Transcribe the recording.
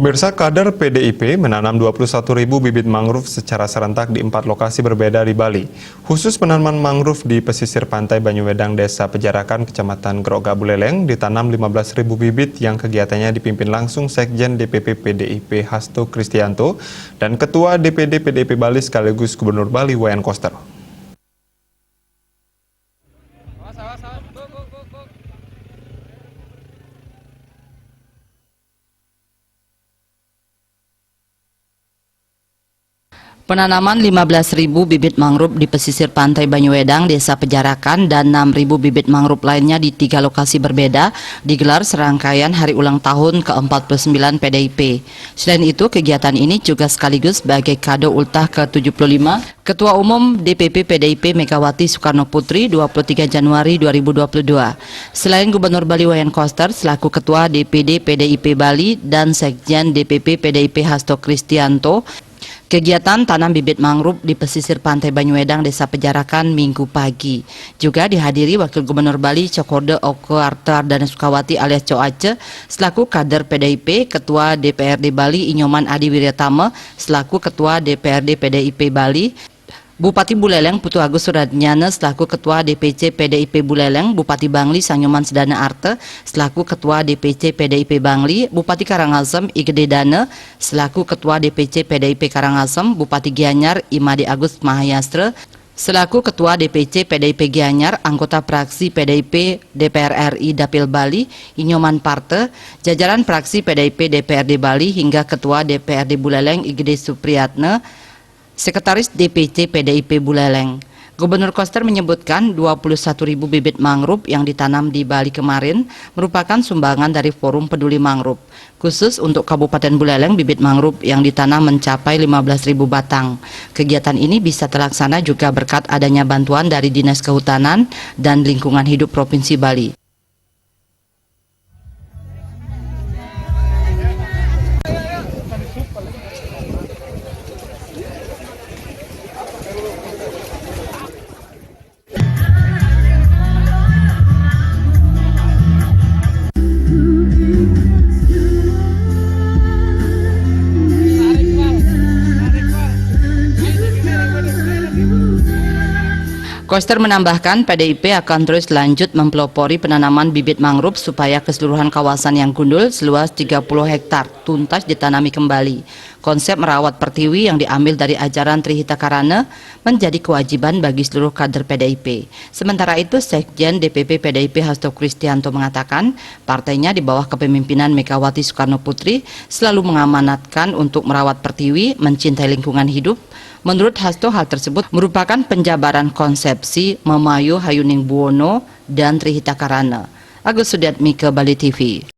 Pemirsa, kader PDIP menanam 21.000 bibit mangrove secara serentak di 4 lokasi berbeda di Bali. Khusus penanaman mangrove di pesisir pantai Banyuwedang, Desa Pejarakan, Kecamatan Groga Buleleng ditanam 15.000 bibit yang kegiatannya dipimpin langsung Sekjen DPP PDIP Hasto Kristianto dan Ketua DPD PDIP Bali sekaligus Gubernur Bali Wayan Koster. Penanaman 15.000 bibit mangrove di pesisir pantai Banyuwedang, Desa Pejarakan, dan 6.000 bibit mangrove lainnya di 3 lokasi berbeda digelar serangkaian hari ulang tahun ke-49 PDIP. Selain itu, kegiatan ini juga sekaligus sebagai kado ultah ke-75 Ketua Umum DPP PDIP Megawati Soekarno Putri 23 Januari 2022. Selain Gubernur Bali Wayan Koster selaku Ketua DPD PDIP Bali dan Sekjen DPP PDIP Hasto Kristianto, kegiatan tanam bibit mangrove di pesisir pantai Banyuwedang, Desa Pejarakan Minggu pagi juga dihadiri Wakil Gubernur Bali Cokorde Oke Arta Ardana Sukawati alias Coace selaku kader PDIP, Ketua DPRD Bali Inyoman Adi Wiryatama selaku Ketua DPRD PDIP Bali, Bupati Buleleng Putu Agus Suradnyana selaku Ketua DPC PDIP Buleleng, Bupati Bangli Sanyoman Sedana Arte selaku Ketua DPC PDIP Bangli, Bupati Karangasem Igede Dana selaku Ketua DPC PDIP Karangasem, Bupati Gianyar Imade Agus Mahayastra selaku Ketua DPC PDIP Gianyar, anggota praksi PDIP DPR RI Dapil Bali, Inyoman Parte, jajaran praksi PDIP DPRD Bali hingga Ketua DPRD Buleleng Igede Supriyatna, Sekretaris DPC PDIP Buleleng. Gubernur Koster menyebutkan 21.000 bibit mangrove yang ditanam di Bali kemarin merupakan sumbangan dari Forum Peduli Mangrove. Khusus untuk Kabupaten Buleleng, bibit mangrove yang ditanam mencapai 15.000 batang. Kegiatan ini bisa terlaksana juga berkat adanya bantuan dari Dinas Kehutanan dan Lingkungan Hidup Provinsi Bali. Koster menambahkan PDIP akan terus lanjut mempelopori penanaman bibit mangrove supaya keseluruhan kawasan yang gundul seluas 30 hektar tuntas ditanami kembali. Konsep merawat pertiwi yang diambil dari ajaran Trihita Karana menjadi kewajiban bagi seluruh kader PDIP. Sementara itu, Sekjen DPP PDIP Hasto Kristianto mengatakan partainya di bawah kepemimpinan Megawati Soekarno Putri selalu mengamanatkan untuk merawat pertiwi, mencintai lingkungan hidup. Menurut Hasto, hal tersebut merupakan penjabaran konsepsi Memayu Hayuning Buwono dan Trihita Karana. Agus Sudiatmike, Bali TV.